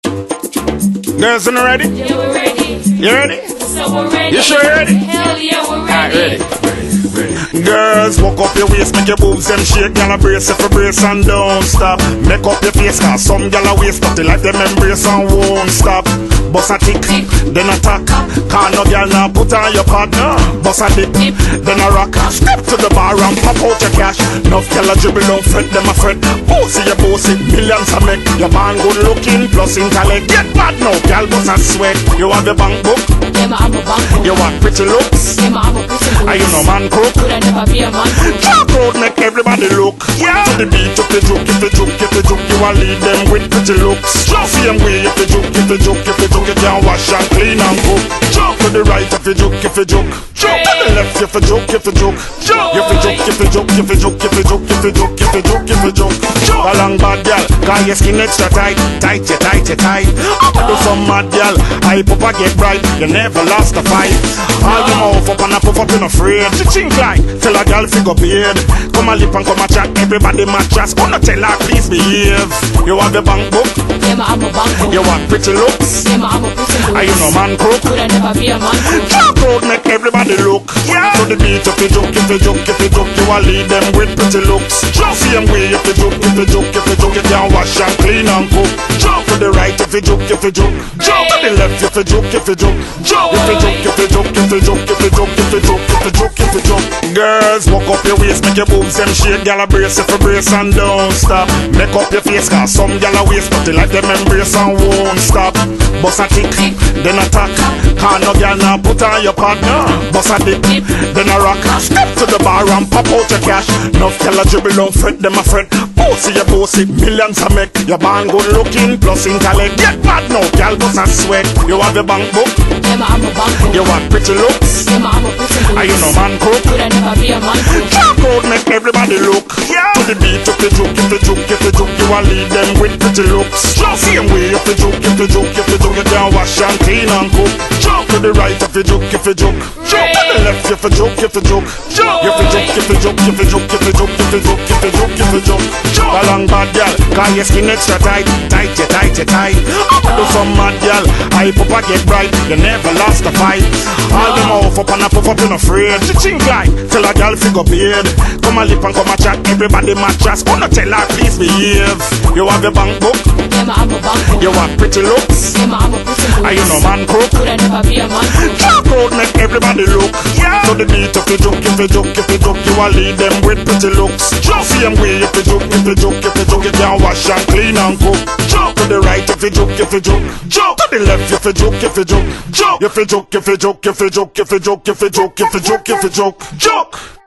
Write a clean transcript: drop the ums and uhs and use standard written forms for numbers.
Girls, you ready? Yeah, we're ready. You ready? So we're ready. You sure you're ready? Hell yeah, we're ready. Girls, walk up your waist, make your boobs them shake. Gyal, brace if you brace and don't stop. Make up your face, cause some gyal a waist, but they like them embrace and won't stop. Bust a tick, then attack. Cause no gyal now put on your partner. Bust a dip, then a rock. Step to the bar and pop out your cash. Enough gyal a dribble, don't fret them a fret. Bossy you bossy, millions a make. Your man good looking, plus intellect. Get bad now, gyal bust a sweat. You have the bank book? Yeah, I'm a bank book. You want pretty looks? Yeah, I'm a pretty looks. Are you no man crook? Could I never be a man crook? Drop road make everybody look. Yeah. To the beat of the juke, if the juke, if the juke, you will lead them with pretty looks. Same way if the juke, if the juke, if the juke, you can wash and clean and cook. Jump to the right if the juke, if the juke. Jump to the left if the juke, if the juke. Jump if the juke, if the juke, if the juke, if the juke, if the juke, if the juke, if the juke. Jump along bad girl, cause your skin extra tight, tight, you tight, you tight. Up do some mad girl, I papa get bright, you never lost a fight. All your mouth up and a puff up, you no afraid. Ching like, tell a girl figure beard. Come a lip and come a chat, everybody matches. Gonna tell her please behave. You have the bank book? Yeah, I'm a bank book. You want pretty looks? Yeah, I'm a pretty looks. Are you no man crook? Could I never be a man crook? Drop road make everybody look. Yeah. To the beat of the juke, if the juke, if the juke, you will lead them with pretty looks. Same way if the juke, if the juke, if the juke, you can wash and clean and cook. Jump to the right if the juke, if the juke. Jump to the left if the juke, if the juke. Jump if the juke, if the juke, if the juke, if the juke, if the juke, if the juke, if the juke. Girls, walk up your waist, make your boobs them shake. Gyal, brace if you brace and don't stop. Make up your face, cause some gyal a waist, but they like them embrace and won't stop. Bust a tick, then attack. Cause no gyal now put on your partner. Bust a dip, then a rock. Step to the bar and pop out your cash. Enough gyal a dribble, don't fret them a fret. Bossy you bossy, millions a make. Your band good looking, plus intellect. Get mad now, gyal bust a sweat. You have the bank book? Yeah, I'm a bank book. You want pretty looks? Yeah, I'm a pretty looks. Are you no man crook? Could I never be a man crook? Drop road make everybody look. Yeah. To the beat of the juke, if the juke, if the juke, you will lead them with pretty looks. Same way if the juke, if the juke, if the juke, you can wash and clean and cook. Jump to the right if the juke, if the juke. Jump to the left if the juke, if the juke. Jump if the juke, if the juke, if the juke, if the juke, if the juke, if the juke, if the juke. Jump along bad girl, cause your skin extra tight, tight, you tight, you tight. Up do some mad girl, I papa get bright, you never lost a fight. All your mouth up and a puff up, you no afraid. Ching like, tell a girl figure beard. Come a lip and come a chat, everybody matches. Gonna tell her please behave. You have the bank book? Yeah, I'm a bank book. You want pretty looks? Yeah, I'm a pretty looks. Are you no man crook? Could I never be a man crook? Drop road make everybody look. Yeah. To the beat of the juke, if the juke, if the juke, you will lead them with pretty looks. Same way if the juke, if the juke, if the juke, you can wash and clean and cook. Jump to the right if the juke, if the juke. Jump to the left if the juke, if the juke. Jump if the juke, if the juke, if the juke, if the juke, if the juke, if the juke, if the juke. Jook.